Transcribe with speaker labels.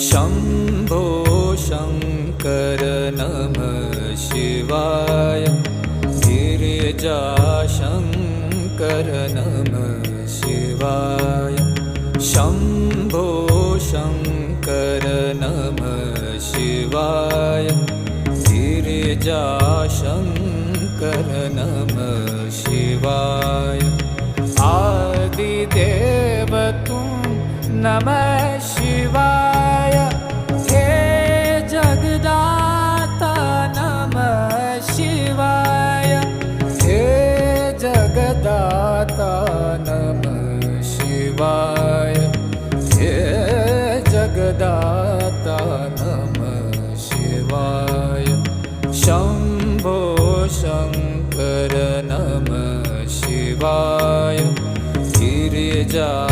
Speaker 1: शम्भो शङ्कर नमः शिवाय। गिरिजाशङ्कर नमः शिवाय। शम्भो शङ्कर नमः शिवाय। गिरिजाशङ्कर नमः शिवाय। आदिदेव तुम नमः शिवाय। हे जगदाता नमः शिवाय। हे जगदाता नमः शिवाय। हे जगदाता नमः शिवाय। शम्भो शङ्कर नमः शिवाय। गिरिजा